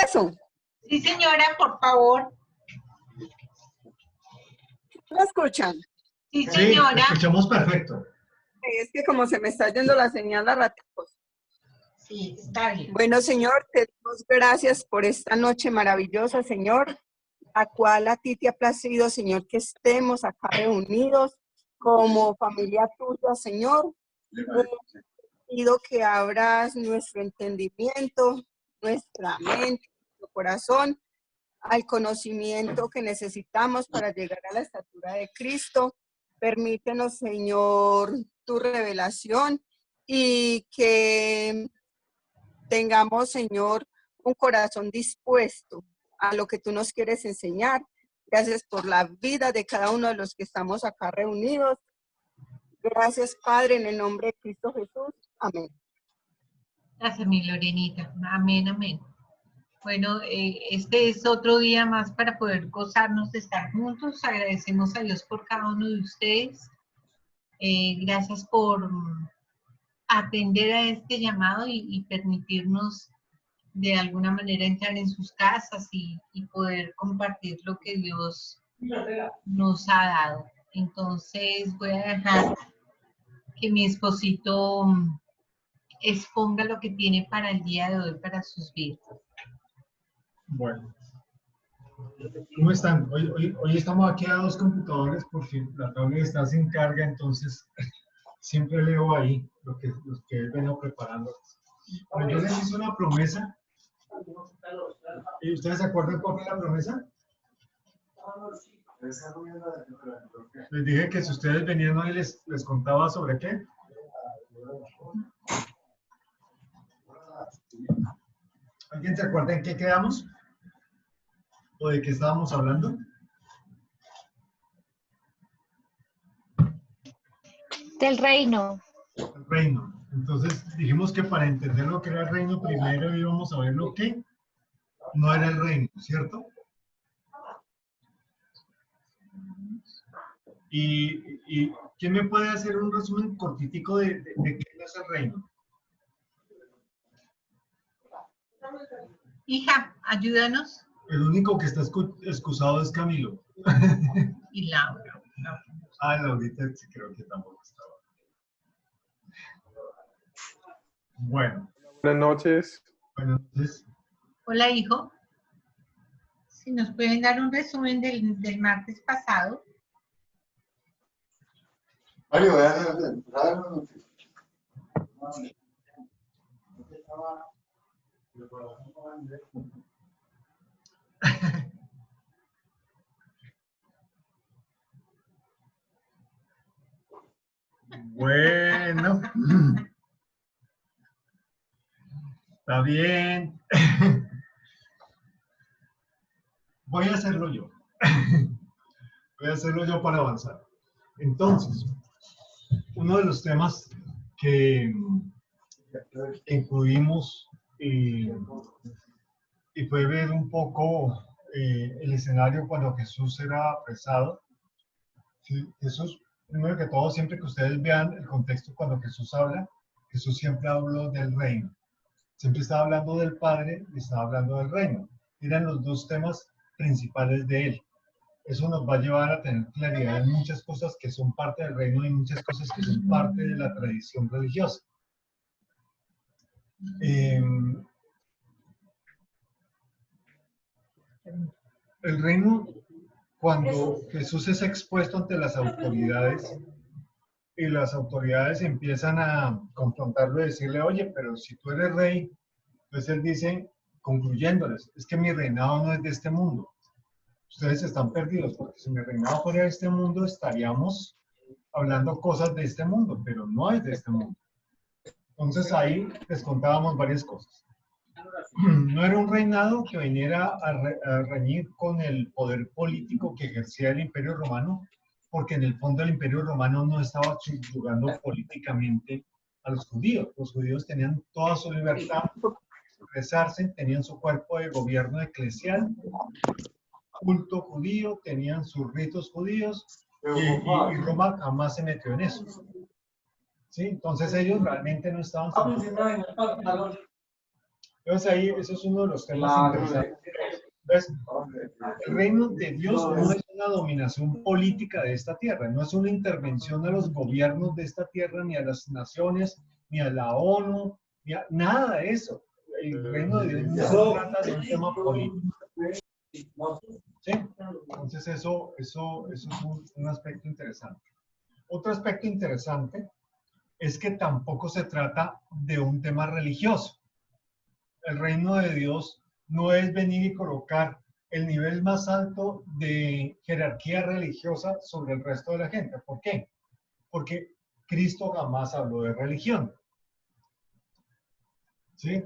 eso? Sí, señora, por favor. ¿Lo escuchan? Sí, Sí, señora. escuchamos perfecto. Es que como se me está yendo la señal a ratos. Sí, está bien. Bueno, Señor, te damos gracias por esta noche maravillosa, Señor, a cual a ti te ha placido, Señor, que estemos acá reunidos como familia tuya, Señor. Pido que abras nuestro entendimiento, nuestra mente, nuestro corazón al conocimiento que necesitamos para llegar a la estatura de Cristo. Permítenos, Señor, tu revelación y que tengamos, Señor, un corazón dispuesto a lo que tú nos quieres enseñar. Gracias por la vida de cada uno de los que estamos acá reunidos. Gracias, Padre, en el nombre de Cristo Jesús. Amén. Gracias, mi Lorenita. Amén, amén. Bueno, este es otro día más para poder gozarnos de estar juntos. Agradecemos a Dios por cada uno de ustedes. Gracias por atender a este llamado y permitirnos de alguna manera entrar en sus casas y poder compartir lo que Dios nos ha dado. Entonces voy a dejar que mi esposito exponga lo que tiene para el día de hoy, para sus vidas. Bueno, ¿cómo están? Hoy estamos aquí a dos computadores porque la tablet está sin carga, entonces siempre leo ahí lo que él venía preparando. Bueno, yo les hice una promesa. ¿Y ustedes se acuerdan cuál fue la promesa? Les dije que si ustedes venían hoy les contaba sobre qué. ¿Alguien se acuerda en qué quedamos? ¿O de qué estábamos hablando? Del reino. El reino. Entonces dijimos que para entender lo que era el reino, primero íbamos a ver lo que no era el reino, ¿cierto? ¿Y quién me puede hacer un resumen cortitico de qué es el reino? Hija, ayúdanos. El único que está excusado es Camilo. Y Laura. Ah, Laurita sí creo que tampoco estaba. Bueno. Buenas noches. Buenas noches. Hola, hijo. Si nos pueden dar un resumen del martes pasado. Mario, voy a hacer Bueno. Está bien. Voy a hacerlo yo. Voy a hacerlo yo para avanzar. Entonces, uno de los temas que incluimos y fue ver un poco el escenario cuando Jesús era apresado. Sí, Jesús, primero que todo, siempre que ustedes vean el contexto cuando Jesús habla, Jesús siempre habló del reino. Siempre estaba hablando del Padre y estaba hablando del reino. Eran los dos temas principales de él. Eso nos va a llevar a tener claridad en muchas cosas que son parte del reino y muchas cosas que son parte de la tradición religiosa. El reino, cuando Jesús es expuesto ante las autoridades y las autoridades empiezan a confrontarlo y decirle, oye, pero si tú eres rey, entonces él dice, concluyéndoles, es que mi reinado no es de este mundo. Ustedes están perdidos, porque si mi reinado fuera de este mundo, estaríamos hablando cosas de este mundo, pero no es de este mundo. Entonces ahí les contábamos varias cosas. No era un reinado que viniera a reñir con el poder político que ejercía el Imperio Romano, porque en el fondo el Imperio Romano no estaba subyugando políticamente a los judíos. Los judíos tenían toda su libertad de expresarse, tenían su cuerpo de gobierno eclesial, culto judío, tenían sus ritos judíos, y Roma jamás se metió en eso. ¿Sí? Entonces ellos realmente no estaban... Entonces ahí, eso es uno de los temas interesantes. Entonces, el reino de Dios no es una dominación política de esta tierra, no es una intervención a los gobiernos de esta tierra, ni a las naciones, ni a la ONU, ni a nada de eso. El reino de Dios no se trata de un tema político. ¿Sí? Entonces eso es un aspecto interesante. Otro aspecto interesante es que tampoco se trata de un tema religioso. El reino de Dios no es venir y colocar el nivel más alto de jerarquía religiosa sobre el resto de la gente. ¿Por qué? Porque Cristo jamás habló de religión. ¿Sí?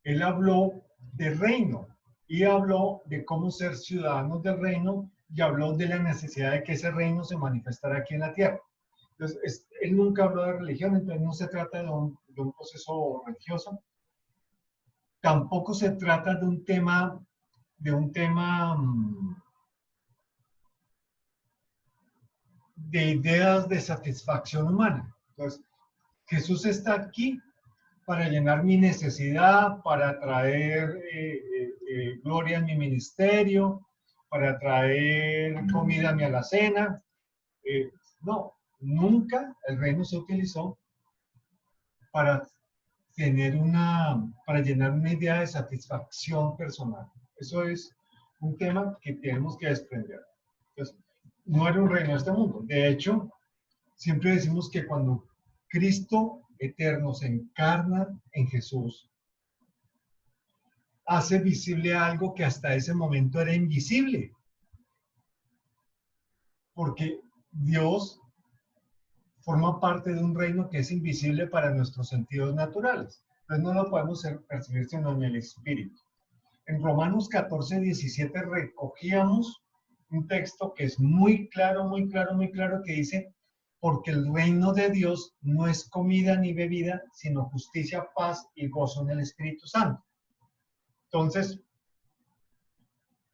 Él habló de reino y habló de cómo ser ciudadanos del reino y habló de la necesidad de que ese reino se manifestara aquí en la tierra. Entonces, él nunca habló de religión, entonces no se trata de un proceso religioso. Tampoco se trata de un tema de ideas de satisfacción humana. Entonces, Jesús está aquí para llenar mi necesidad, para traer gloria en mi ministerio, para traer comida a mi alacena. No, nunca el reino se utilizó para para llenar una idea de satisfacción personal. Eso es un tema que tenemos que desprender. Entonces, no era un reino de este mundo. De hecho, siempre decimos que cuando Cristo eterno se encarna en Jesús, hace visible algo que hasta ese momento era invisible. Porque Dios forma parte de un reino que es invisible para nuestros sentidos naturales. Entonces no lo podemos percibir sino en el Espíritu. En Romanos 14, 17 recogíamos un texto que es muy claro, muy claro, muy claro, que dice, porque el reino de Dios no es comida ni bebida, sino justicia, paz y gozo en el Espíritu Santo. Entonces,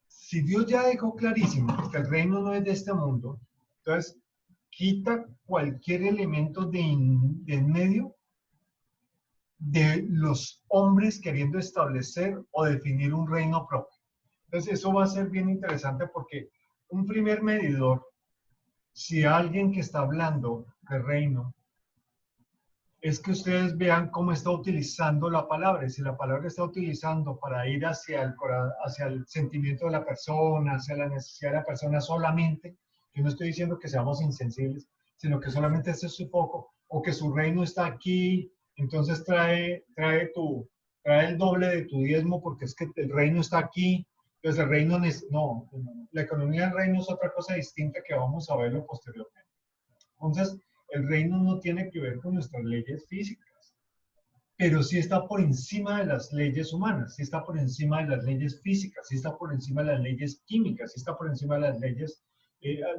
si Dios ya dejó clarísimo que el reino no es de este mundo, entonces quita cualquier elemento de en medio de los hombres queriendo establecer o definir un reino propio. Entonces eso va a ser bien interesante porque un primer medidor, si alguien que está hablando de reino, es que ustedes vean cómo está utilizando la palabra. Y si la palabra está utilizando para ir hacia el sentimiento de la persona, hacia la necesidad de la persona solamente, yo no estoy diciendo que seamos insensibles, sino que solamente ese es su foco, o que su reino está aquí, entonces trae el doble de tu diezmo porque es que el reino está aquí. Entonces el reino, no, la economía del reino es otra cosa distinta que vamos a verlo posteriormente. Entonces, el reino no tiene que ver con nuestras leyes físicas, pero sí está por encima de las leyes humanas, sí está por encima de las leyes físicas, sí está por encima de las leyes químicas, sí está por encima de las leyes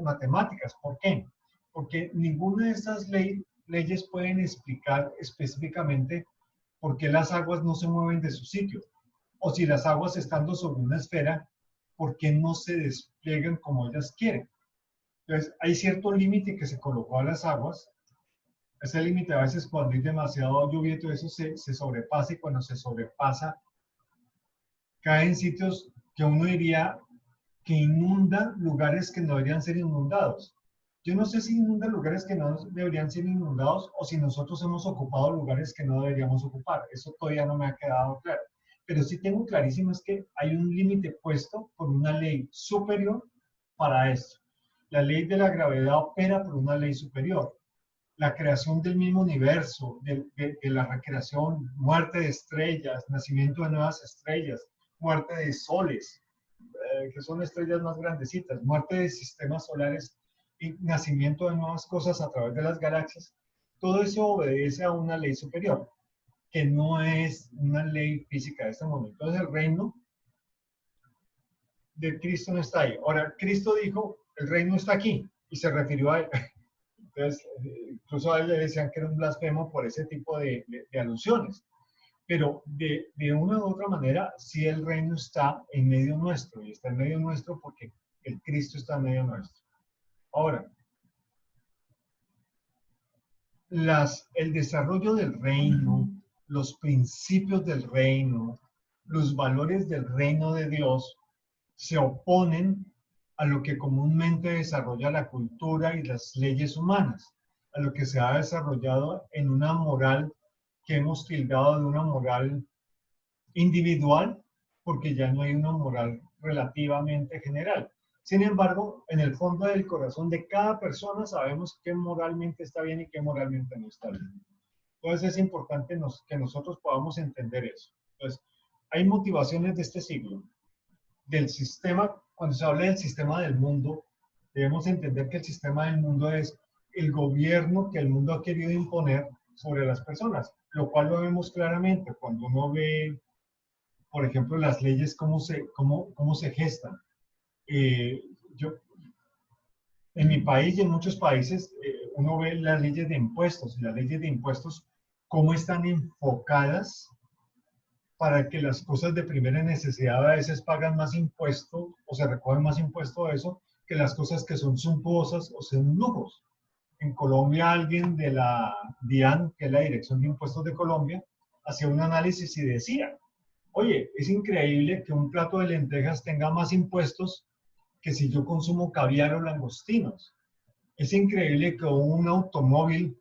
matemáticas. ¿Por qué? Porque ninguna de estas leyes pueden explicar específicamente por qué las aguas no se mueven de su sitio, o si las aguas estando sobre una esfera, por qué no se despliegan como ellas quieren. Entonces, hay cierto límite que se colocó a las aguas. Ese límite a veces cuando hay demasiado lluvia y todo eso se sobrepasa, y cuando se sobrepasa cae en sitios que uno diría que inunda lugares que no deberían ser inundados. Yo no sé si inunda lugares que no deberían ser inundados o si nosotros hemos ocupado lugares que no deberíamos ocupar. Eso todavía no me ha quedado claro. Pero sí tengo clarísimo es que hay un límite puesto por una ley superior para esto. La ley de la gravedad opera por una ley superior. La creación del mismo universo, de la recreación, muerte de estrellas, nacimiento de nuevas estrellas, muerte de soles, que son estrellas más grandecitas, muerte de sistemas solares y nacimiento de nuevas cosas a través de las galaxias, todo eso obedece a una ley superior, que no es una ley física de este mundo. Entonces el reino de Cristo no está ahí. Ahora, Cristo dijo, el reino está aquí, y se refirió a él. Entonces, incluso a él le decían que era un blasfemo por ese tipo de alusiones. Pero de una u otra manera, sí el reino está en medio nuestro, y está en medio nuestro porque el Cristo está en medio nuestro. Ahora, el desarrollo del reino, los principios del reino, los valores del reino de Dios, se oponen a lo que comúnmente desarrolla la cultura y las leyes humanas, a lo que se ha desarrollado en una moral que hemos tildado de una moral individual, porque ya no hay una moral relativamente general. Sin embargo, en el fondo del corazón de cada persona sabemos qué moralmente está bien y qué moralmente no está bien. Entonces es importante que nosotros podamos entender eso. Entonces, hay motivaciones de este siglo, del sistema. Cuando se habla del sistema del mundo, debemos entender que el sistema del mundo es el gobierno que el mundo ha querido imponer sobre las personas, lo cual lo vemos claramente cuando uno ve, por ejemplo, las leyes, cómo se gestan. Yo, en mi país y en muchos países, uno ve las leyes de impuestos, y las leyes de impuestos, cómo están enfocadas para que las cosas de primera necesidad a veces pagan más impuesto o se recogen más impuesto de eso que las cosas que son suntuosas o son lujos. En Colombia, alguien de la DIAN, que es la Dirección de Impuestos de Colombia, hacía un análisis y decía, oye, es increíble que un plato de lentejas tenga más impuestos que si yo consumo caviar o langostinos. Es increíble que un automóvil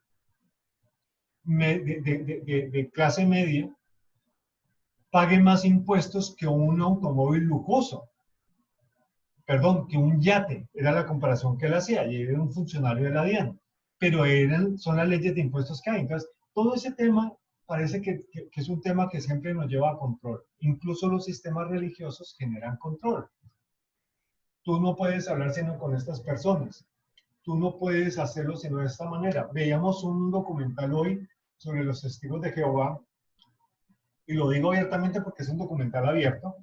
de clase media pague más impuestos que un automóvil lujoso. Perdón, que un yate, era la comparación que él hacía, y era un funcionario de la DIAN, pero son las leyes de impuestos que hay. Entonces, todo ese tema parece que es un tema que siempre nos lleva a control. Incluso los sistemas religiosos generan control. Tú no puedes hablar sino con estas personas. Tú no puedes hacerlo sino de esta manera. Veíamos un documental hoy sobre los testigos de Jehová, y lo digo abiertamente porque es un documental abierto,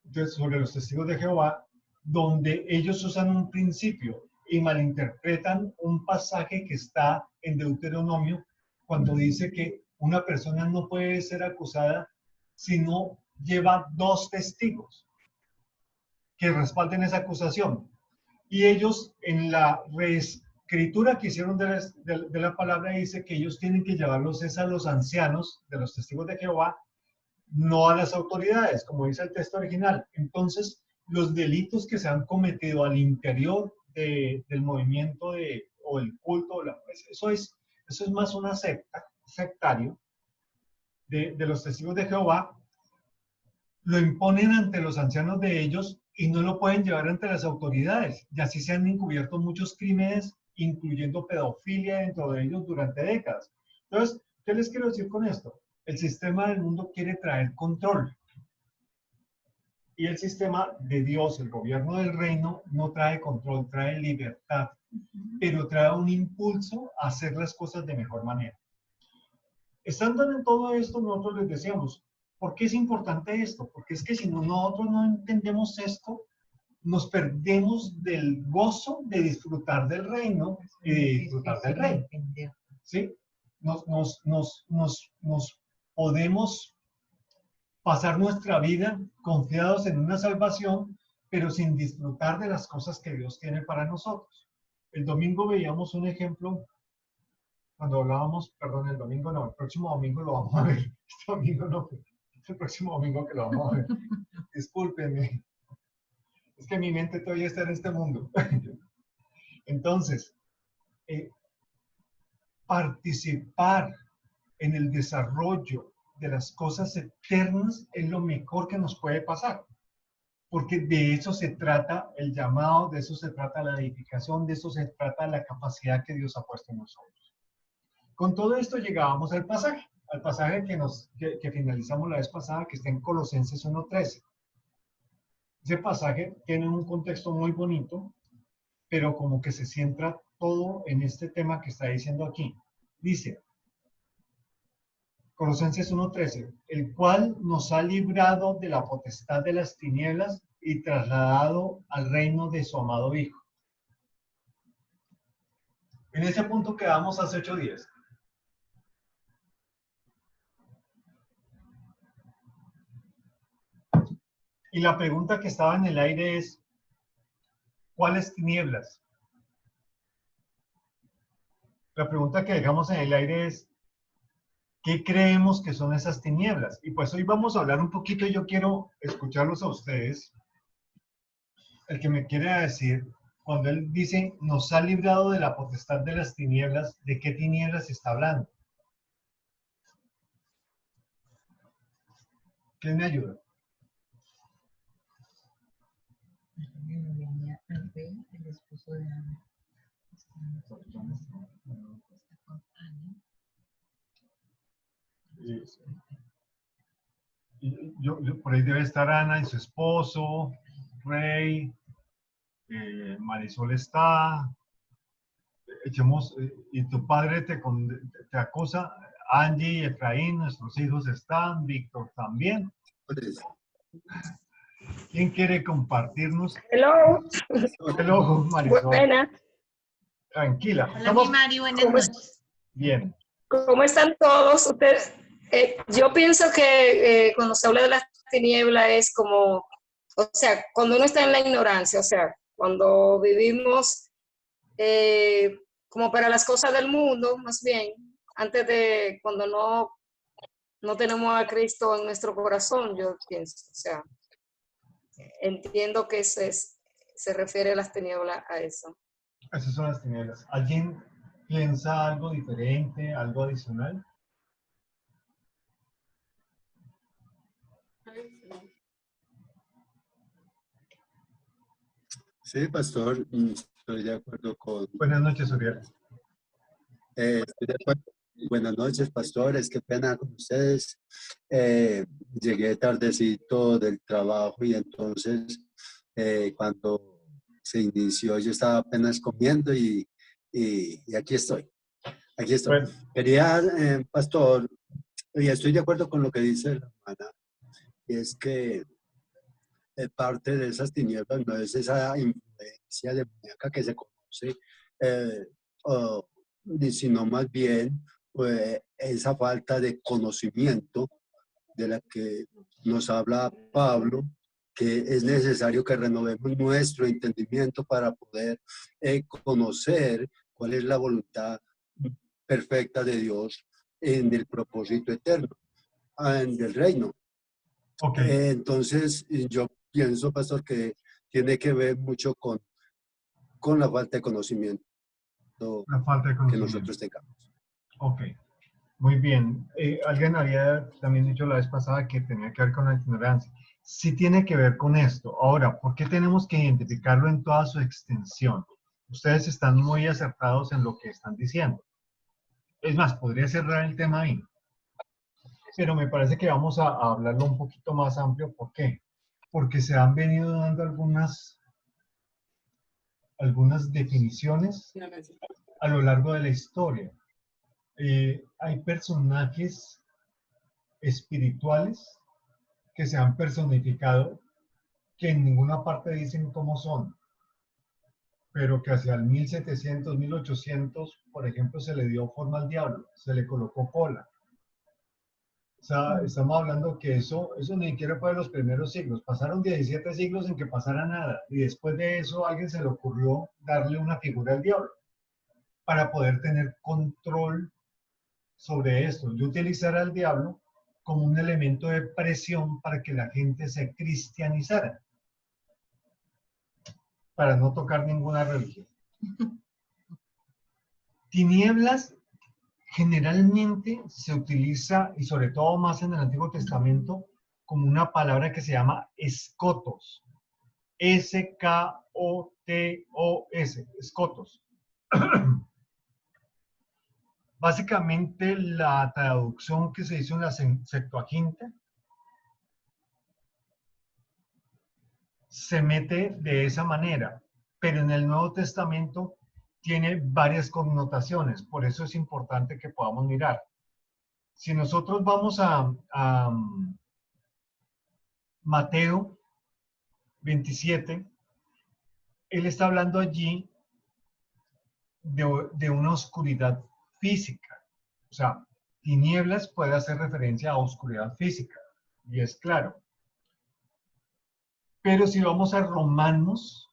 entonces, sobre los testigos de Jehová, donde ellos usan un principio y malinterpretan un pasaje que está en Deuteronomio, cuando dice que una persona no puede ser acusada si no lleva 2 testigos que respalden esa acusación. Y ellos, en la reescritura que hicieron de la palabra, dice que ellos tienen que llevarlos a los ancianos de los testigos de Jehová, no a las autoridades, como dice el texto original. Entonces, los delitos que se han cometido al interior del movimiento o el culto, eso es más una sectario de los testigos de Jehová, lo imponen ante los ancianos de ellos y no lo pueden llevar ante las autoridades. Y así se han encubierto muchos crímenes, incluyendo pedofilia dentro de ellos durante décadas. Entonces, ¿qué les quiero decir con esto? El sistema del mundo quiere traer control. Y el sistema de Dios, el gobierno del reino, no trae control, trae libertad, pero trae un impulso a hacer las cosas de mejor manera. Estando en todo esto, nosotros les decíamos, ¿por qué es importante esto? Porque es que si nosotros no entendemos esto, nos perdemos del gozo de disfrutar del reino y de disfrutar del rey. ¿Sí? Nos podemos pasar nuestra vida confiados en una salvación, pero sin disfrutar de las cosas que Dios tiene para nosotros. El domingo veíamos un ejemplo, cuando hablábamos, perdón, el domingo no, el próximo domingo lo vamos a ver. Este domingo no, es el próximo domingo que lo vamos a ver. Discúlpenme. Es que mi mente todavía está en este mundo. Entonces, participar en el desarrollo de las cosas eternas es lo mejor que nos puede pasar, porque de eso se trata el llamado, de eso se trata la edificación, de eso se trata la capacidad que Dios ha puesto en nosotros. Con todo esto llegábamos al pasaje que finalizamos la vez pasada, que está en Colosenses 1:13. Ese pasaje tiene un contexto muy bonito, pero como que se centra todo en este tema que está diciendo aquí. Dice, Colosenses 1:13, el cual nos ha librado de la potestad de las tinieblas y trasladado al reino de su amado Hijo. En ese punto quedamos hace 8 días. Y la pregunta que estaba en el aire es, ¿cuáles tinieblas? La pregunta que dejamos en el aire es, ¿Qué creemos que son esas tinieblas? Y pues hoy vamos a hablar un poquito y yo quiero escucharlos a ustedes. El que me quiere decir, cuando él dice, nos ha librado de la potestad de las tinieblas, ¿de qué tinieblas está hablando? ¿Quién me ayuda? El esposo de Ana. Por ahí debe estar Ana y su esposo, Rey, Marisol está, echemos, y tu padre te acusa, Angie y Efraín, nuestros hijos están, Víctor también. ¿Quién quiere compartirnos? Hello. Hello, Marisol. Buenas. Tranquila. Hola, mi Mari, buenas noches. Bien. ¿Cómo están todos ustedes? Yo pienso que cuando se habla de las tinieblas es como, o sea, cuando uno está en la ignorancia, o sea, cuando vivimos como para las cosas del mundo, más bien, antes de cuando no tenemos a Cristo en nuestro corazón, yo pienso, o sea, entiendo que se refiere a las tinieblas a eso. Esas son las tinieblas. ¿Alguien piensa algo diferente, algo adicional? Sí, pastor, estoy de acuerdo con... Buenas noches, Uriel. Estoy de acuerdo. Buenas noches, pastores, qué pena con ustedes. Llegué tardecito del trabajo y entonces cuando se inició yo estaba apenas comiendo y aquí estoy. Aquí estoy. Bueno. Quería, pastor, y estoy de acuerdo con lo que dice la hermana, y es que parte de esas tinieblas no es esa influencia demoníaca que se conoce, sino más bien pues, esa falta de conocimiento de la que nos habla Pablo, que es necesario que renovemos nuestro entendimiento para poder conocer cuál es la voluntad perfecta de Dios en el propósito eterno del reino. Okay. Entonces, yo pienso, pastor, que tiene que ver mucho con la falta de conocimiento, La falta de que conocimiento. nosotros tengamos. Ok, muy bien. Alguien había también dicho la vez pasada que tenía que ver con la ignorancia. Sí tiene que ver con esto. Ahora, ¿por qué tenemos que identificarlo en toda su extensión? Ustedes están muy acertados en lo que están diciendo. Es más, podría cerrar el tema ahí. Pero me parece que vamos a hablarlo un poquito más amplio. ¿Por qué? Porque se han venido dando algunas definiciones a lo largo de la historia. Hay personajes espirituales que se han personificado que en ninguna parte dicen cómo son, pero que hacia el 1700, 1800, por ejemplo, se le dio forma al diablo, se le colocó cola. O sea, estamos hablando que eso ni siquiera fue de los primeros siglos. Pasaron 17 siglos en que pasara nada. Y después de eso a alguien se le ocurrió darle una figura al diablo para poder tener control sobre esto. Yo utilizar al diablo como un elemento de presión para que la gente se cristianizara, para no tocar ninguna religión. Tinieblas generalmente se utiliza, y sobre todo más en el Antiguo Testamento, como una palabra que se llama escotos. S-K-O-T-O-S, escotos. Básicamente la traducción que se hizo en la Septuaginta se mete de esa manera, pero en el Nuevo Testamento tiene varias connotaciones, por eso es importante que podamos mirar. Si nosotros vamos a Mateo 27, él está hablando allí de una oscuridad física. O sea, tinieblas puede hacer referencia a oscuridad física, y es claro. Pero si vamos a Romanos,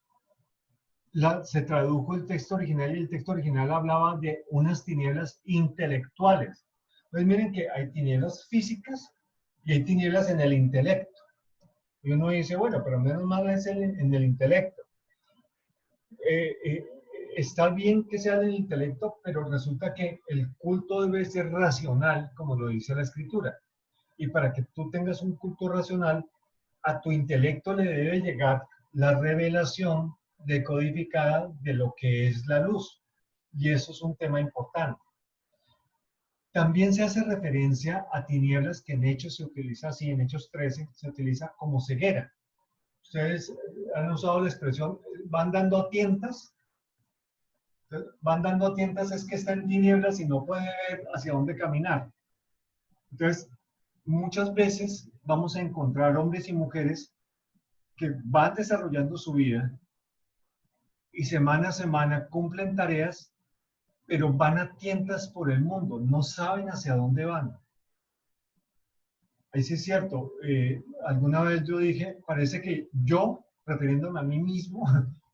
se tradujo el texto original y el texto original hablaba de unas tinieblas intelectuales. Entonces miren que hay tinieblas físicas y hay tinieblas en el intelecto. Y uno dice, bueno, pero menos mal es en el intelecto. Está bien que sea en el intelecto, pero resulta que el culto debe ser racional, como lo dice la Escritura. Y para que tú tengas un culto racional, a tu intelecto le debe llegar la revelación decodificada de lo que es la luz. Y eso es un tema importante. También se hace referencia a tinieblas que en Hechos se utiliza así, en Hechos 13 se utiliza como ceguera. Ustedes han usado la expresión, van dando a tientas. Van dando a tientas es que está en tinieblas y no puede ver hacia dónde caminar. Entonces, muchas veces vamos a encontrar hombres y mujeres que van desarrollando su vida y semana a semana cumplen tareas, pero van a tientas por el mundo, no saben hacia dónde van. Ahí sí es cierto, alguna vez yo dije, parece que yo, refiriéndome a mí mismo,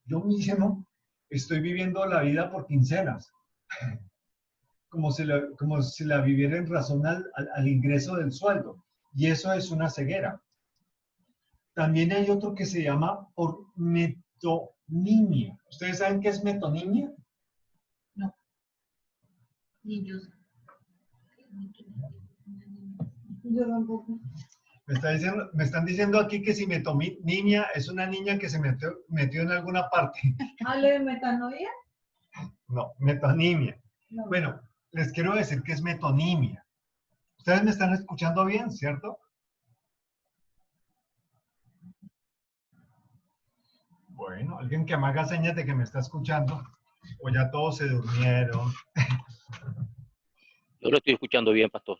yo mismo, estoy viviendo la vida por quincenas, como si la viviera en razón al ingreso del sueldo, y eso es una ceguera. También hay otro que se llama por metonimia. ¿Ustedes saben qué es metonimia? No. Ni yo. Yo tampoco. Me están diciendo aquí que si metonimia es una niña que se metió en alguna parte. ¿Hable de metanoia? No, metonimia. No. Bueno, les quiero decir que es metonimia. Ustedes me están escuchando bien, ¿cierto? Bueno, alguien que me haga señas de que me está escuchando, o ya todos se durmieron. Yo lo estoy escuchando bien, pastor.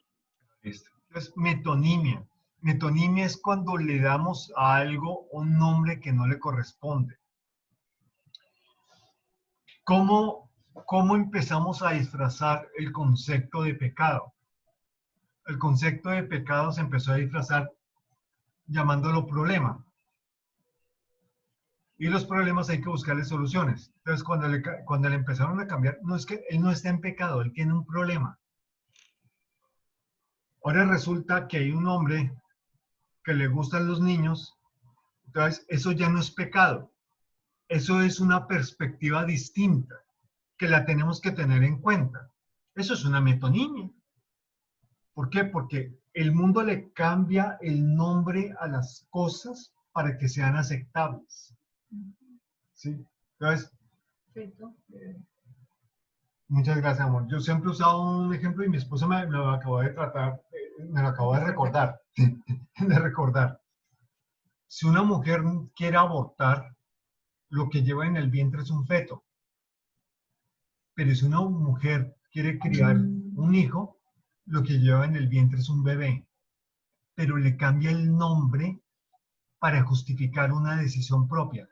Listo. Entonces, metonimia. Metonimia es cuando le damos a algo un nombre que no le corresponde. ¿Cómo empezamos a disfrazar el concepto de pecado? El concepto de pecado se empezó a disfrazar llamándolo problema. Y los problemas hay que buscarle soluciones. Entonces, cuando le empezaron a cambiar, no es que él no está en pecado, él tiene un problema. Ahora resulta que hay un hombre que le gustan los niños, entonces eso ya no es pecado. Eso es una perspectiva distinta que la tenemos que tener en cuenta. Eso es una metonimia. ¿Por qué? Porque el mundo le cambia el nombre a las cosas para que sean aceptables. ¿Sí? Entonces, muchas gracias, amor. Yo siempre he usado un ejemplo y mi esposa me lo acabó de me lo acabó de recordar. De recordar. Si una mujer quiere abortar, lo que lleva en el vientre es un feto. Pero si una mujer quiere criar un hijo, lo que lleva en el vientre es un bebé. Pero le cambia el nombre para justificar una decisión propia.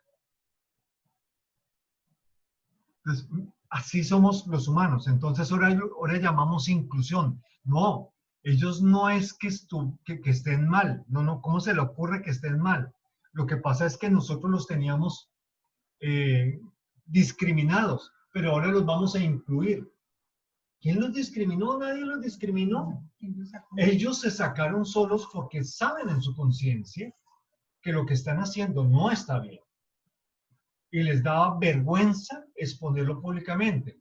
Entonces, así somos los humanos. Entonces ahora llamamos inclusión. No, ellos no es que estén mal. No, ¿cómo se le ocurre que estén mal? Lo que pasa es que nosotros los teníamos discriminados, pero ahora los vamos a incluir. ¿Quién los discriminó? Nadie los discriminó. Ellos se sacaron solos porque saben en su conciencia que lo que están haciendo no está bien. Y les daba vergüenza exponerlo públicamente.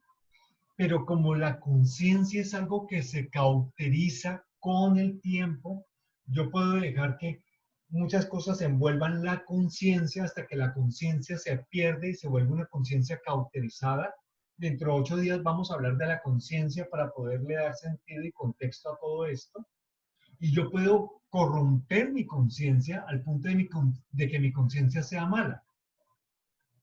Pero como la conciencia es algo que se cauteriza con el tiempo, yo puedo dejar que muchas cosas envuelvan la conciencia hasta que la conciencia se pierde y se vuelve una conciencia cauterizada. Dentro de 8 días vamos a hablar de la conciencia para poderle dar sentido y contexto a todo esto. Y yo puedo corromper mi conciencia al punto de que mi conciencia sea mala.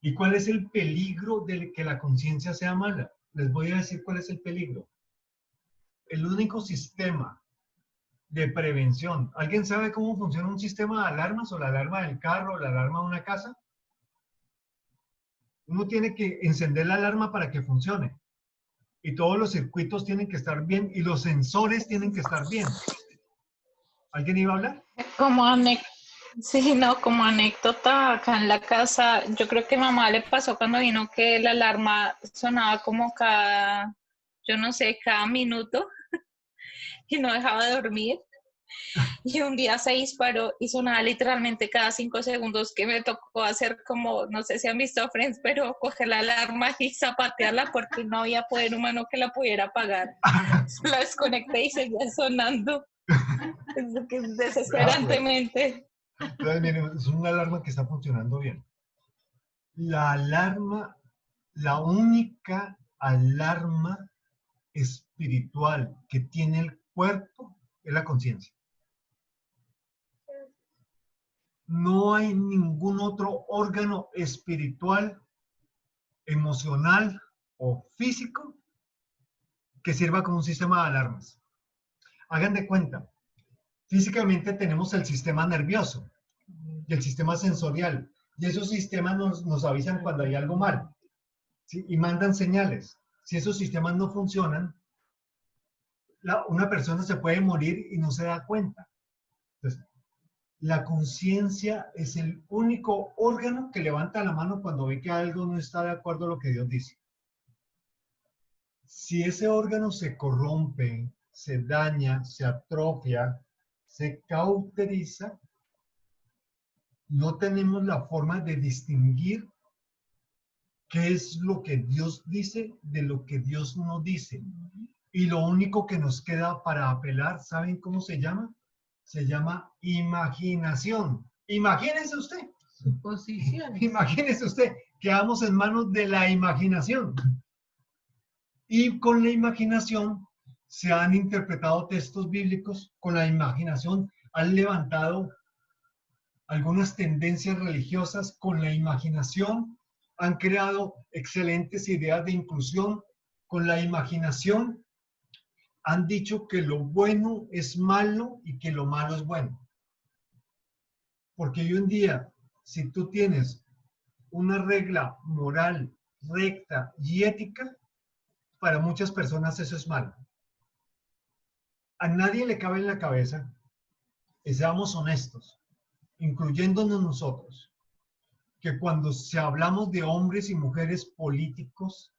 ¿Y cuál es el peligro de que la conciencia sea mala? Les voy a decir cuál es el peligro. El único sistema de prevención. ¿Alguien sabe cómo funciona un sistema de alarmas o la alarma del carro o la alarma de una casa? Uno tiene que encender la alarma para que funcione. Y todos los circuitos tienen que estar bien y los sensores tienen que estar bien. ¿Alguien iba a hablar? Sí, no, como anécdota, acá en la casa, yo creo que a mamá le pasó cuando vino que la alarma sonaba como cada, yo no sé, cada minuto. y no dejaba de dormir. Y un día se disparó y sonaba literalmente cada 5 segundos, que me tocó hacer como, no sé si han visto Friends, pero coger la alarma y zapatearla porque no había poder humano que la pudiera apagar. La desconecté y seguía sonando desesperantemente. Entonces, miren, es una alarma que está funcionando bien. La alarma, la única alarma espiritual que tiene el cuerpo es la conciencia. No hay ningún otro órgano espiritual, emocional o físico que sirva como un sistema de alarmas. Hagan de cuenta, físicamente tenemos el sistema nervioso y el sistema sensorial, y esos sistemas nos avisan cuando hay algo mal, ¿sí? Y mandan señales. Si esos sistemas no funcionan, una persona se puede morir y no se da cuenta. Entonces, la conciencia es el único órgano que levanta la mano cuando ve que algo no está de acuerdo a lo que Dios dice. Si ese órgano se corrompe, se daña, se atrofia, se cauteriza, no tenemos la forma de distinguir qué es lo que Dios dice de lo que Dios no dice. Y lo único que nos queda para apelar, ¿saben cómo se llama? Se llama imaginación. Imagínese usted. Suposiciones. Imagínese usted, quedamos en manos de la imaginación. Y con la imaginación se han interpretado textos bíblicos, con la imaginación han levantado algunas tendencias religiosas, con la imaginación han creado excelentes ideas de inclusión, con la imaginación han dicho que lo bueno es malo y que lo malo es bueno. Porque hoy en día, si tú tienes una regla moral recta y ética, para muchas personas eso es malo. A nadie le cabe en la cabeza, y seamos honestos, incluyéndonos nosotros, que cuando se hablamos de hombres y mujeres políticos,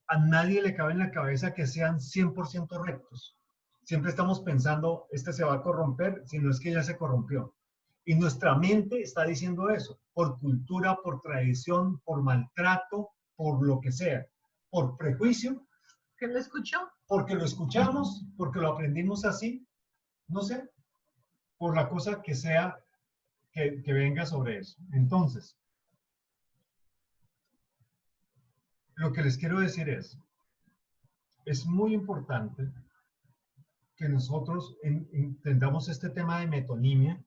a nadie le cabe en la cabeza que sean 100% rectos. Siempre estamos pensando, este se va a corromper, si no es que ya se corrompió. Y nuestra mente está diciendo eso, por cultura, por tradición, por maltrato, por lo que sea, por prejuicio. ¿Qué lo escuchó? Porque lo escuchamos, porque lo aprendimos así, no sé, por la cosa que sea que venga sobre eso. Entonces, lo que les quiero decir es muy importante que nosotros entendamos este tema de metonimia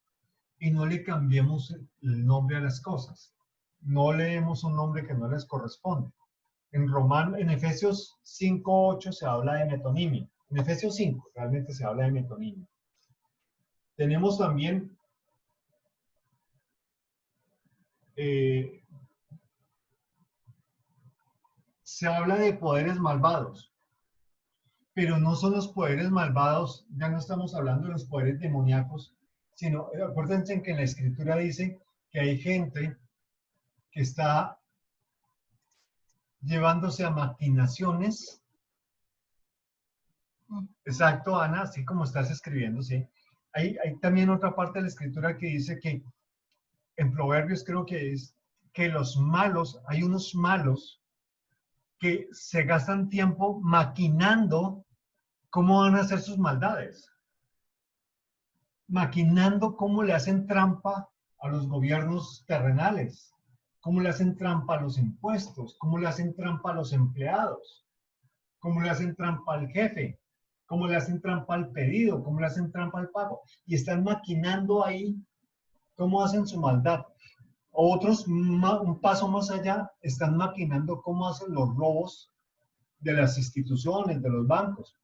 y no le cambiemos el nombre a las cosas. No leemos un nombre que no les corresponde. En Efesios 5:8 se habla de metonimia. En Efesios 5 realmente se habla de metonimia. Tenemos también se habla de poderes malvados, pero no son los poderes malvados, ya no estamos hablando de los poderes demoníacos, sino acuérdense que en la escritura dice que hay gente que está llevándose a maquinaciones. Exacto, Ana, así como estás escribiendo, sí. Hay también otra parte de la escritura que dice que en Proverbios creo que es que los malos, hay unos malos que se gastan tiempo maquinando cómo van a hacer sus maldades, maquinando cómo le hacen trampa a los gobiernos terrenales, cómo le hacen trampa a los impuestos, cómo le hacen trampa a los empleados, cómo le hacen trampa al jefe, cómo le hacen trampa al pedido, cómo le hacen trampa al pago. Y están maquinando ahí cómo hacen su maldad. Otros, un paso más allá, están maquinando cómo hacen los robos de las instituciones, de los bancos.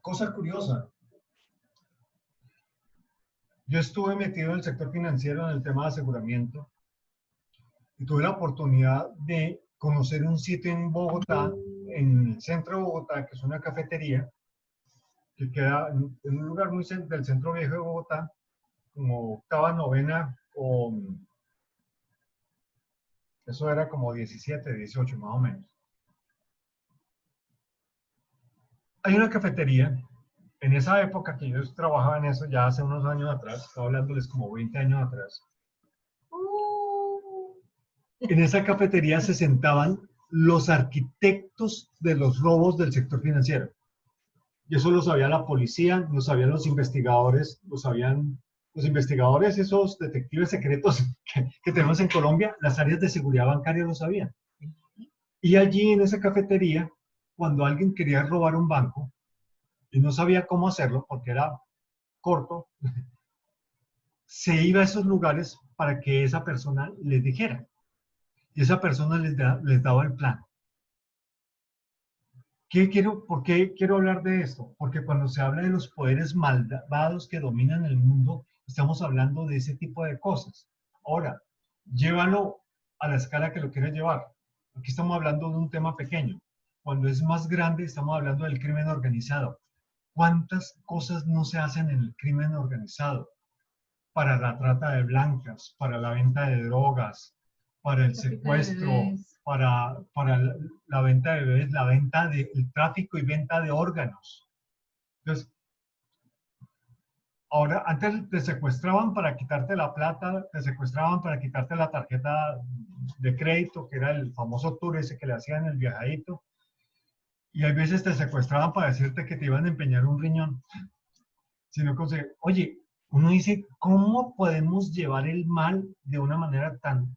Cosa curiosa. Yo estuve metido en el sector financiero en el tema de aseguramiento y tuve la oportunidad de conocer un sitio en Bogotá, en el centro de Bogotá, que es una cafetería que queda en un lugar muy del centro viejo de Bogotá, como octava, novena, con eso era como 17, 18 más o menos. Hay una cafetería En esa época que yo trabajaba en eso, ya hace unos años atrás, estaba hablándoles como 20 años atrás, en esa cafetería se sentaban los arquitectos de los robos del sector financiero. Y eso lo sabía la policía, lo sabían los investigadores, lo sabían los investigadores, esos detectives secretos que tenemos en Colombia, las áreas de seguridad bancaria lo sabían. Y allí en esa cafetería, cuando alguien quería robar un banco y no sabía cómo hacerlo porque era corto, se iba a esos lugares para que esa persona les dijera. Y esa persona les daba el plan. ¿Por qué quiero hablar de esto? Porque cuando se habla de los poderes malvados que dominan el mundo, estamos hablando de ese tipo de cosas. Ahora, llévalo a la escala que lo quieras llevar. Aquí estamos hablando de un tema pequeño. Cuando es más grande, estamos hablando del crimen organizado. ¿Cuántas cosas no se hacen en el crimen organizado? Para la trata de blancas, para la venta de drogas, para el secuestro, para la venta de bebés, el tráfico y venta de órganos. Entonces, ahora, antes te secuestraban para quitarte la plata, te secuestraban para quitarte la tarjeta de crédito, que era el famoso tour ese que le hacían el viajadito, y a veces te secuestraban para decirte que te iban a empeñar un riñón. Sino que, oye, uno dice, ¿cómo podemos llevar el mal de una manera tan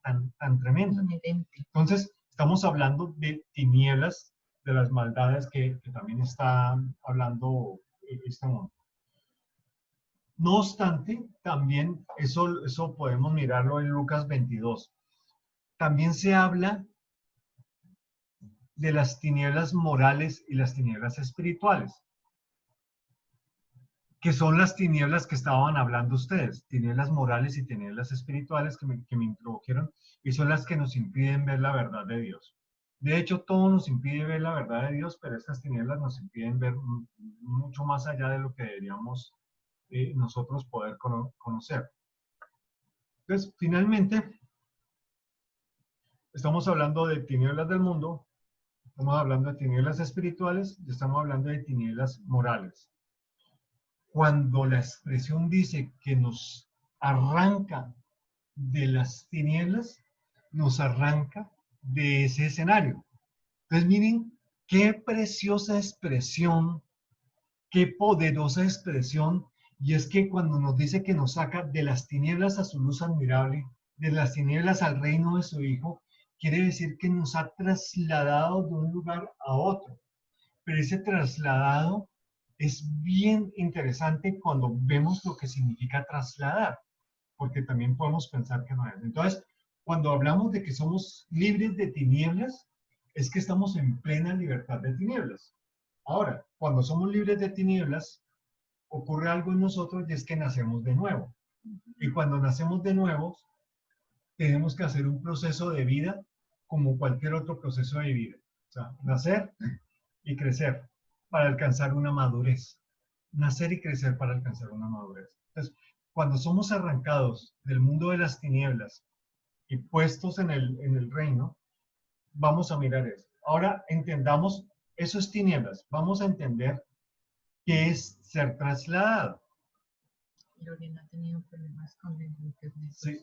tremenda? Entonces, estamos hablando de tinieblas, de las maldades que también está hablando este mundo. No obstante, también eso podemos mirarlo en Lucas 22. También se habla de las tinieblas morales y las tinieblas espirituales, que son las tinieblas que estaban hablando ustedes, tinieblas morales y tinieblas espirituales que me introdujeron, y son las que nos impiden ver la verdad de Dios. De hecho, todo nos impide ver la verdad de Dios, pero estas tinieblas nos impiden ver mucho más allá de lo que deberíamos nosotros poder conocer. Entonces, finalmente, estamos hablando de tinieblas del mundo, estamos hablando de tinieblas espirituales y estamos hablando de tinieblas morales. Cuando la expresión dice que nos arranca de las tinieblas, nos arranca de ese escenario. Entonces miren qué preciosa expresión, qué poderosa expresión, y es que cuando nos dice que nos saca de las tinieblas a su luz admirable, de las tinieblas al reino de su Hijo, quiere decir que nos ha trasladado de un lugar a otro. Pero ese trasladado es bien interesante cuando vemos lo que significa trasladar, porque también podemos pensar que no es. Entonces, cuando hablamos de que somos libres de tinieblas, es que estamos en plena libertad de tinieblas. Ahora, cuando somos libres de tinieblas, ocurre algo en nosotros y es que nacemos de nuevo. Y cuando nacemos de nuevo, tenemos que hacer un proceso de vida como cualquier otro proceso de vida. O sea, nacer y crecer para alcanzar una madurez. Nacer y crecer para alcanzar una madurez. Entonces, cuando somos arrancados del mundo de las tinieblas y puestos en el reino, vamos a mirar eso. Ahora entendamos, eso es tinieblas. Vamos a entender qué es ser trasladado. Lorena ha tenido problemas con el internet. Sí.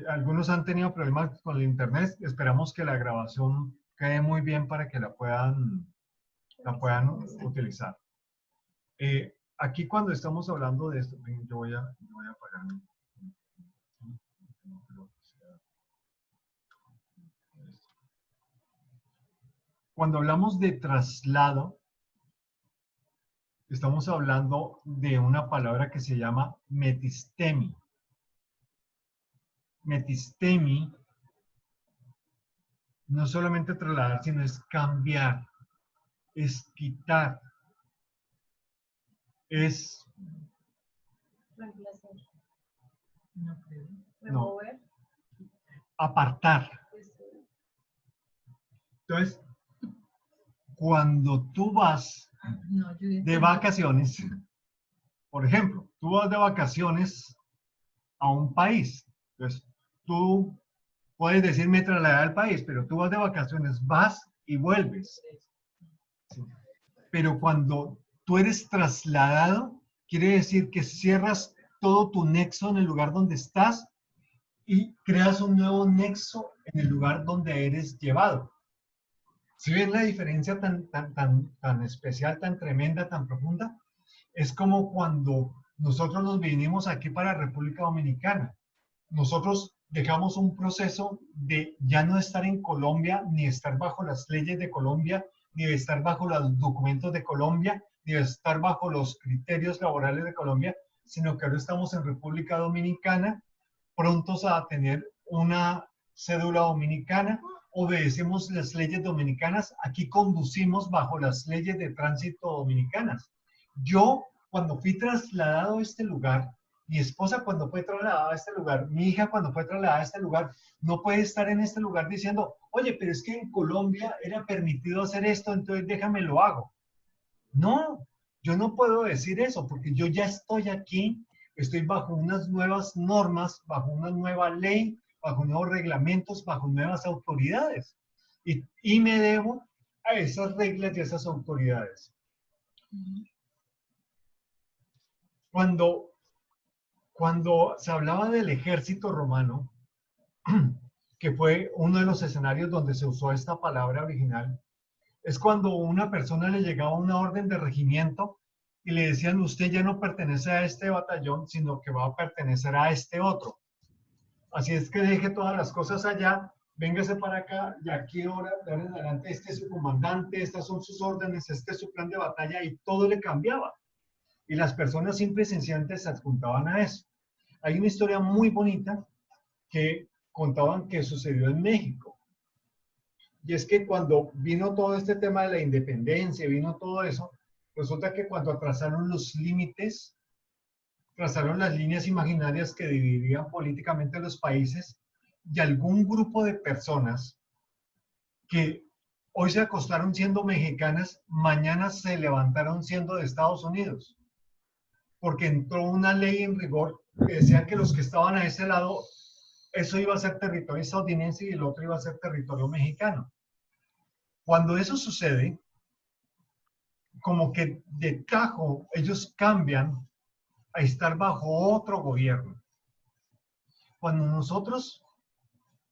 Algunos han tenido problemas con el internet. Esperamos que la grabación quede muy bien para que la puedan utilizar. Aquí cuando estamos hablando de esto, yo voy a apagar. Cuando hablamos de traslado, estamos hablando de una palabra que se llama metistemi. Metistemi no solamente trasladar, sino es cambiar, es quitar, es no, apartar. Entonces, cuando tú vas de vacaciones, por ejemplo, tú vas de vacaciones a un país, entonces tú puedes decir me trasladé al país, pero tú vas de vacaciones, vas y vuelves. Sí. Pero cuando tú eres trasladado, quiere decir que cierras todo tu nexo en el lugar donde estás y creas un nuevo nexo en el lugar donde eres llevado. ¿Sí ven la diferencia tan especial, tan tremenda, tan profunda? Es como cuando nosotros nos vinimos aquí para República Dominicana. Nosotros dejamos un proceso de ya no estar en Colombia, ni estar bajo las leyes de Colombia, ni de estar bajo los documentos de Colombia, ni de estar bajo los criterios laborales de Colombia, sino que ahora estamos en República Dominicana, prontos a tener una cédula dominicana, obedecemos las leyes dominicanas, aquí conducimos bajo las leyes de tránsito dominicanas. Yo, cuando fui trasladado a este lugar, mi esposa cuando fue trasladada a este lugar, mi hija cuando fue trasladada a este lugar, no puede estar en este lugar diciendo, oye, pero es que en Colombia era permitido hacer esto, entonces déjame lo hago. No, yo no puedo decir eso porque yo ya estoy aquí, estoy bajo unas nuevas normas, bajo una nueva ley, bajo nuevos reglamentos, bajo nuevas autoridades. Y me debo a esas reglas y a esas autoridades. Cuando se hablaba del ejército romano, que fue uno de los escenarios donde se usó esta palabra original, es cuando a una persona le llegaba una orden de regimiento y le decían, usted ya no pertenece a este batallón, sino que va a pertenecer a este otro. Así es que deje todas las cosas allá, véngase para acá y aquí ahora, de ahora en adelante, este es su comandante, estas son sus órdenes, este es su plan de batalla y todo le cambiaba. Y las personas simple y sencillamente se adjuntaban a eso. Hay una historia muy bonita que contaban que sucedió en México. Y es que cuando vino todo este tema de la independencia, vino todo eso, resulta que cuando trazaron los límites, trazaron las líneas imaginarias que dividían políticamente los países, y algún grupo de personas que hoy se acostaron siendo mexicanas, mañana se levantaron siendo de Estados Unidos. Porque entró una ley en rigor que decía que los que estaban a ese lado, eso iba a ser territorio estadounidense y el otro iba a ser territorio mexicano. Cuando eso sucede, como que de tajo ellos cambian a estar bajo otro gobierno. Cuando nosotros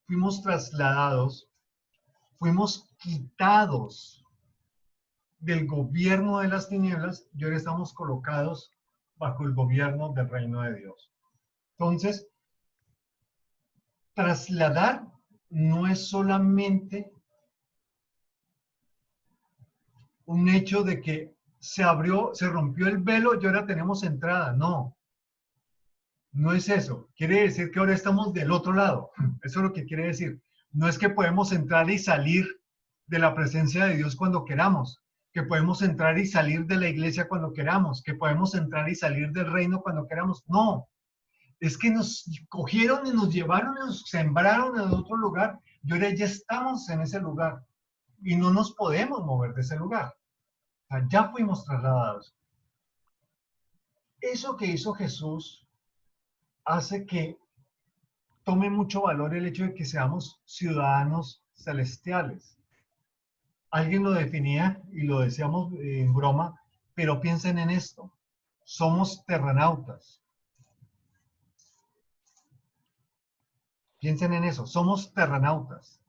fuimos trasladados, fuimos quitados del gobierno de las tinieblas y ahora estamos colocados bajo el gobierno del reino de Dios. Entonces, trasladar no es solamente un hecho de que se rompió el velo y ahora tenemos entrada. No, no es eso. Quiere decir que ahora estamos del otro lado. Eso es lo que quiere decir. No es que podemos entrar y salir de la presencia de Dios cuando queramos, que podemos entrar y salir de la iglesia cuando queramos, que podemos entrar y salir del reino cuando queramos. No, es que nos cogieron y nos llevaron y nos sembraron en otro lugar y ahora ya estamos en ese lugar y no nos podemos mover de ese lugar. O sea, ya fuimos trasladados. Eso que hizo Jesús hace que tome mucho valor el hecho de que seamos ciudadanos celestiales. Alguien lo definía y lo decíamos en broma, pero piensen en esto. Somos terranautas. Piensen en eso. Somos terranautas.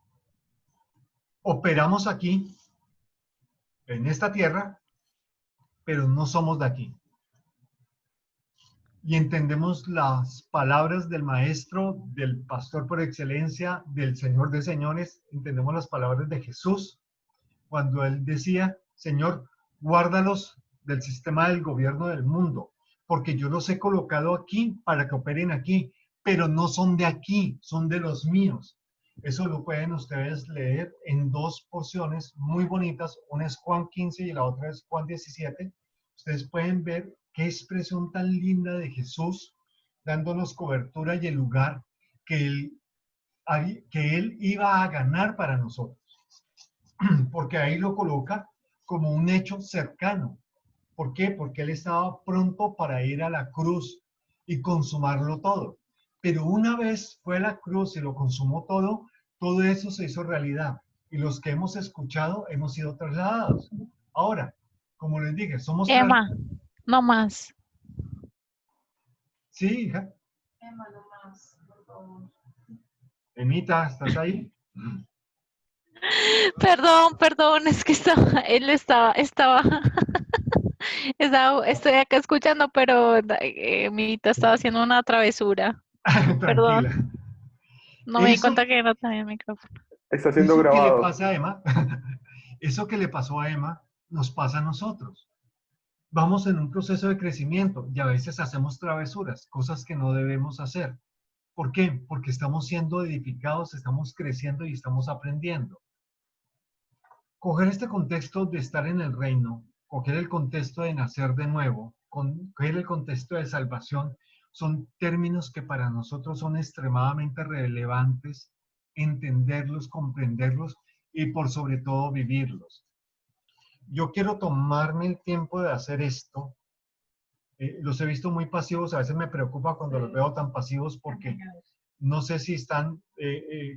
Operamos aquí, en esta tierra, pero no somos de aquí. Y entendemos las palabras del maestro, del pastor por excelencia, del Señor de señores. Entendemos las palabras de Jesús cuando él decía, Señor, guárdalos del sistema del gobierno del mundo, porque yo los he colocado aquí para que operen aquí, pero no son de aquí, son de los míos. Eso lo pueden ustedes leer en dos porciones muy bonitas, una es Juan 15 y la otra es Juan 17. Ustedes pueden ver qué expresión tan linda de Jesús, dándonos cobertura y el lugar que él iba a ganar para nosotros. Porque ahí lo coloca como un hecho cercano. ¿Por qué? Porque él estaba pronto para ir a la cruz y consumarlo todo. Pero una vez fue a la cruz y lo consumó todo, todo eso se hizo realidad. Y los que hemos escuchado hemos sido trasladados. Ahora, como les dije, somos Emma, no más. Sí, hija. Emma, no más, por favor. Emita, ¿estás ahí? Perdón, es que estoy acá escuchando, pero mi hija estaba haciendo una travesura. Perdón, Tranquila. no me di Eso, cuenta que no tenía el micrófono. Está siendo eso que le grabado. pasa a Emma, eso que le pasó a Emma, nos pasa a nosotros. Vamos en un proceso de crecimiento y a veces hacemos travesuras, cosas que no debemos hacer. ¿Por qué? Porque estamos siendo edificados, estamos creciendo y estamos aprendiendo. Coger este contexto de estar en el reino, coger el contexto de nacer de nuevo, coger el contexto de salvación, son términos que para nosotros son extremadamente relevantes, entenderlos, comprenderlos y por sobre todo vivirlos. Yo quiero tomarme el tiempo de hacer esto. Los he visto muy pasivos, a veces me preocupa cuando los veo tan pasivos porque no sé si están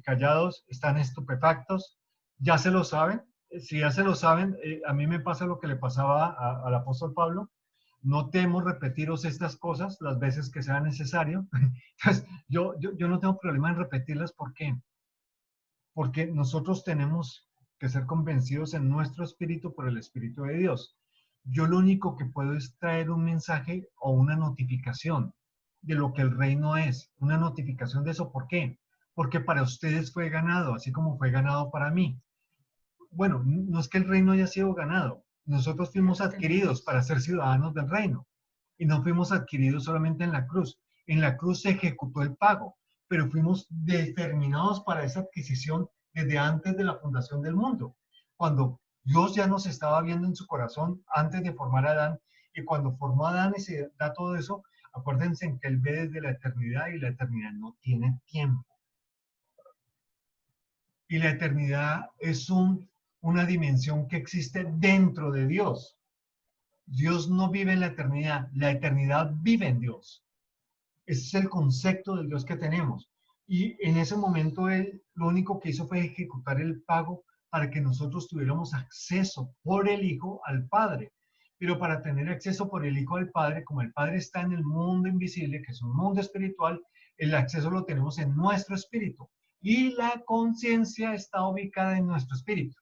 callados, están estupefactos, ya se lo saben. Si ya se lo saben, a mí me pasa lo que le pasaba al apóstol Pablo. No temo repetiros estas cosas las veces que sea necesario. Entonces, yo no tengo problema en repetirlas. ¿Por qué? Porque nosotros tenemos que ser convencidos en nuestro espíritu por el Espíritu de Dios. Yo lo único que puedo es traer un mensaje o una notificación de lo que el reino es, una notificación de eso. ¿Por qué? Porque para ustedes fue ganado, así como fue ganado para mí. Bueno, no es que el reino haya sido ganado, nosotros fuimos adquiridos para ser ciudadanos del reino y no fuimos adquiridos solamente en la cruz. En la cruz se ejecutó el pago, pero fuimos determinados para esa adquisición desde antes de la fundación del mundo, cuando Dios ya nos estaba viendo en su corazón antes de formar a Adán, y cuando formó a Adán y se da todo eso, acuérdense en que Él ve desde la eternidad y la eternidad no tiene tiempo. Y la eternidad es una dimensión que existe dentro de Dios. Dios no vive en la eternidad vive en Dios. Ese es el concepto del Dios que tenemos. Y en ese momento Él lo único que hizo fue ejecutar el pago para que nosotros tuviéramos acceso por el Hijo al Padre. Pero para tener acceso por el Hijo al Padre, como el Padre está en el mundo invisible, que es un mundo espiritual, el acceso lo tenemos en nuestro espíritu. Y la conciencia está ubicada en nuestro espíritu.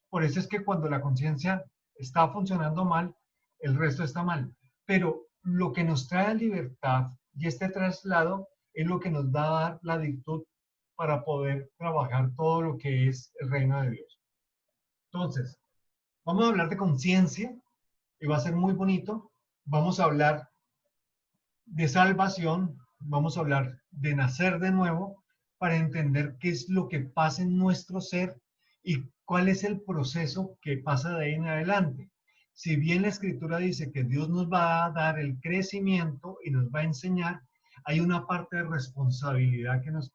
Por eso es que cuando la conciencia está funcionando mal, el resto está mal. Pero lo que nos trae libertad y este traslado es lo que nos va a dar la virtud para poder trabajar todo lo que es el reino de Dios. Entonces, vamos a hablar de conciencia y va a ser muy bonito. Vamos a hablar de salvación, vamos a hablar de nacer de nuevo para entender qué es lo que pasa en nuestro ser y cuál es el proceso que pasa de ahí en adelante. Si bien la Escritura dice que Dios nos va a dar el crecimiento y nos va a enseñar, hay una parte de responsabilidad que nos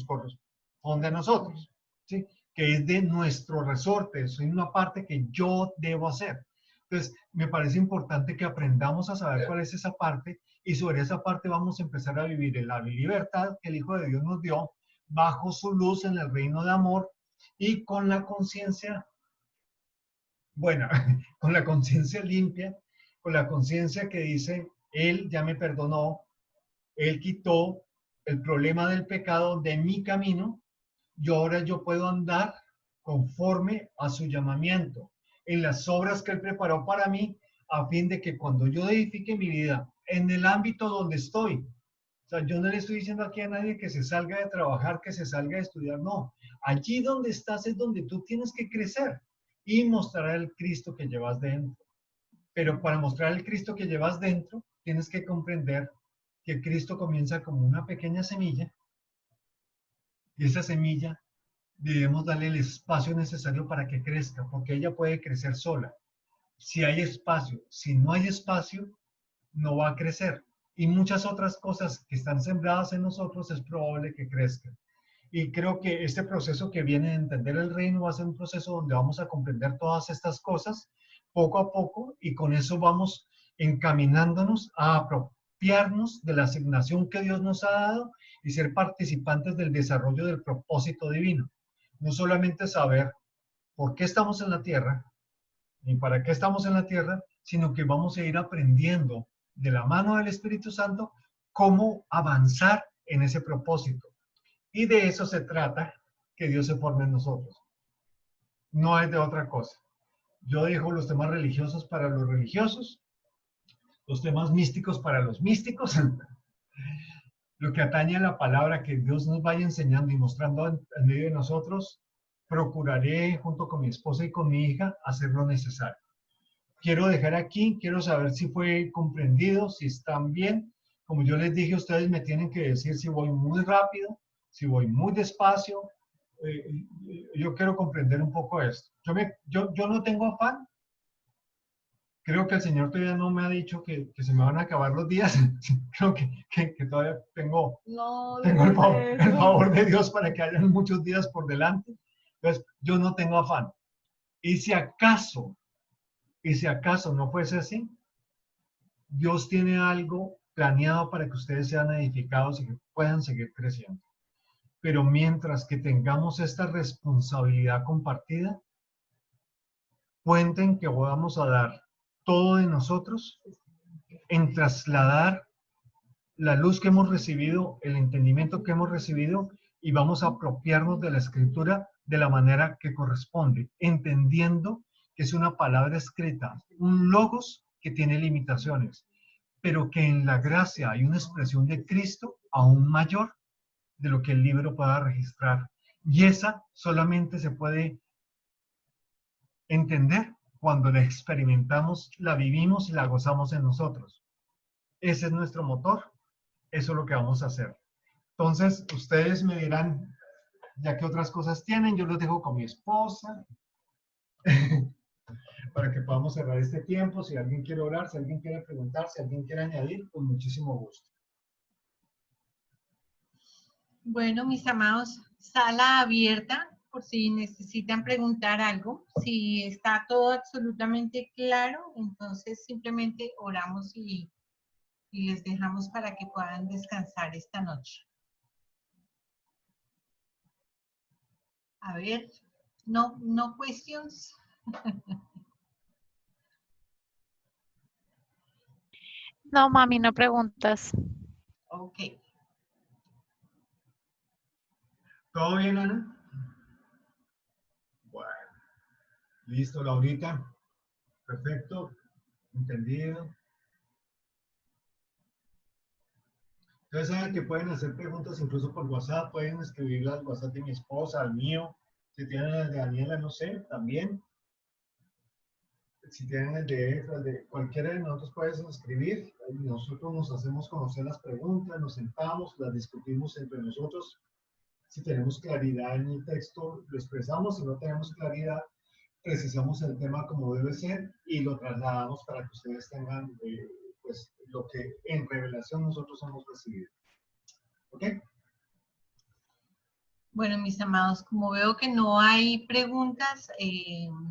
corresponde a nosotros, ¿sí? Que es de nuestro resorte, es una parte que yo debo hacer. Entonces, me parece importante que aprendamos a saber cuál es esa parte y sobre esa parte vamos a empezar a vivir en la libertad que el Hijo de Dios nos dio bajo su luz en el reino de amor y con la conciencia buena, con la conciencia limpia, con la conciencia que dice, Él ya me perdonó, Él quitó el problema del pecado de mi camino, y ahora yo puedo andar conforme a su llamamiento, en las obras que Él preparó para mí, a fin de que cuando yo edifique mi vida en el ámbito donde estoy, o sea, yo no le estoy diciendo aquí a nadie que se salga de trabajar, que se salga de estudiar, no. Allí donde estás es donde tú tienes que crecer y mostrar el Cristo que llevas dentro. Pero para mostrar el Cristo que llevas dentro, tienes que comprender que Cristo comienza como una pequeña semilla y esa semilla debemos darle el espacio necesario para que crezca, porque ella puede crecer sola. Si hay espacio, si no hay espacio, no va a crecer. Y muchas otras cosas que están sembradas en nosotros es probable que crezcan. Y creo que este proceso que viene de entender el reino va a ser un proceso donde vamos a comprender todas estas cosas poco a poco y con eso vamos encaminándonos a apropiarnos de la asignación que Dios nos ha dado y ser participantes del desarrollo del propósito divino. No solamente saber por qué estamos en la tierra, ni para qué estamos en la tierra, sino que vamos a ir aprendiendo de la mano del Espíritu Santo cómo avanzar en ese propósito. Y de eso se trata, que Dios se forme en nosotros. No es de otra cosa. Yo dejo los temas religiosos para los religiosos, los temas místicos para los místicos. Lo que atañe a la palabra, que Dios nos vaya enseñando y mostrando en medio de nosotros, procuraré junto con mi esposa y con mi hija hacer lo necesario. Quiero dejar aquí, quiero saber si fue comprendido, si están bien. Como yo les dije, ustedes me tienen que decir si voy muy rápido, si voy muy despacio. Yo quiero comprender un poco esto. Yo no tengo afán. Creo que el Señor todavía no me ha dicho que se me van a acabar los días. Creo que todavía tengo el favor de Dios para que haya muchos días por delante. Entonces, yo no tengo afán. Y si acaso no fuese así, Dios tiene algo planeado para que ustedes sean edificados y que puedan seguir creciendo. Pero mientras que tengamos esta responsabilidad compartida, cuenten que vamos a dar todo de nosotros en trasladar la luz que hemos recibido, el entendimiento que hemos recibido, y vamos a apropiarnos de la escritura de la manera que corresponde, entendiendo que es una palabra escrita, un logos que tiene limitaciones, pero que en la gracia hay una expresión de Cristo aún mayor de lo que el libro pueda registrar. Y esa solamente se puede entender cuando la experimentamos, la vivimos y la gozamos en nosotros. Ese es nuestro motor. Eso es lo que vamos a hacer. Entonces, ustedes me dirán, ya que otras cosas tienen, yo los dejo con mi esposa para que podamos cerrar este tiempo. Si alguien quiere orar, si alguien quiere preguntar, si alguien quiere añadir, con muchísimo gusto. Bueno, mis amados, sala abierta por si necesitan preguntar algo. Si está todo absolutamente claro, entonces simplemente oramos y les dejamos para que puedan descansar esta noche. A ver, no questions. No, mami, no preguntas. Ok. ¿Todo bien, Ana? Bueno. Listo, Laurita. Perfecto. Entendido. Ustedes saben que pueden hacer preguntas incluso por WhatsApp, pueden escribirlas al WhatsApp de mi esposa, al mío. Si tienen el de Daniela, no sé, también. Si tienen el de Efra, el de cualquiera de nosotros pueden escribir. Nosotros nos hacemos conocer las preguntas, nos sentamos, las discutimos entre nosotros. Si tenemos claridad en el texto, lo expresamos. Si no tenemos claridad, precisamos el tema como debe ser y lo trasladamos para que ustedes tengan pues, lo que en revelación nosotros hemos recibido. ¿Ok? Bueno, mis amados, como veo que no hay preguntas,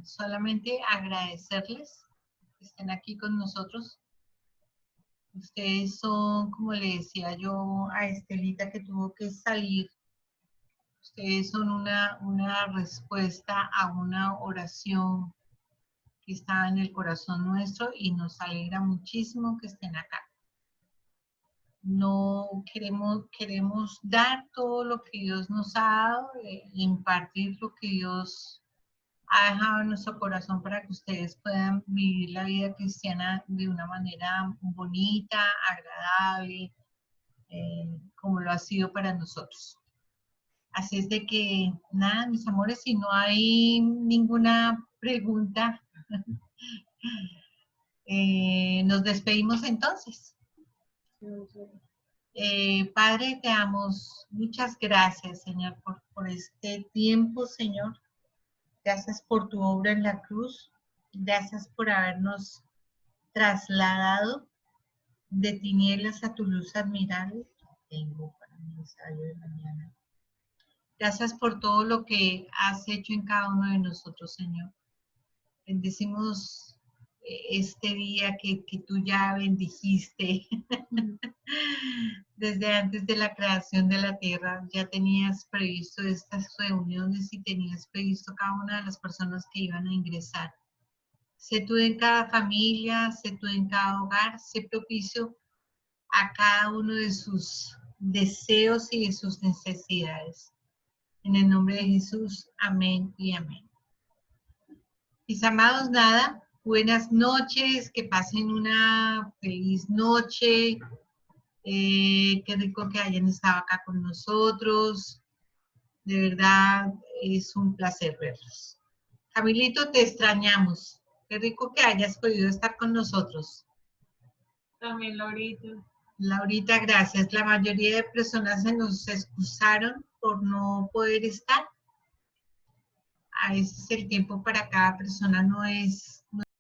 solamente agradecerles que estén aquí con nosotros. Ustedes son, como le decía yo a Estelita que tuvo que salir, ustedes son una respuesta a una oración que está en el corazón nuestro y nos alegra muchísimo que estén acá. No queremos dar todo lo que Dios nos ha dado, impartir lo que Dios ha dejado en nuestro corazón para que ustedes puedan vivir la vida cristiana de una manera bonita, agradable, como lo ha sido para nosotros. Así es de que, nada, mis amores, si no hay ninguna pregunta, nos despedimos entonces. Padre, te damos muchas gracias, Señor, por este tiempo, Señor. Gracias por tu obra en la cruz. Gracias por habernos trasladado de tinieblas a tu luz admirable. Tengo para mi ensayo de mañana. Gracias por todo lo que has hecho en cada uno de nosotros, Señor. Bendecimos este día que tú ya bendijiste. Desde antes de la creación de la tierra, ya tenías previsto estas reuniones y tenías previsto cada una de las personas que iban a ingresar. Sé tú en cada familia, sé tú en cada hogar, sé propicio a cada uno de sus deseos y de sus necesidades. En el nombre de Jesús, amén y amén. Mis amados, nada, buenas noches, que pasen una feliz noche. Qué rico que hayan estado acá con nosotros. De verdad, es un placer verlos. Camilito, te extrañamos. Qué rico que hayas podido estar con nosotros. También, Laurita. Laurita, gracias. La mayoría de personas se nos excusaron por no poder estar. A veces el tiempo para cada persona no es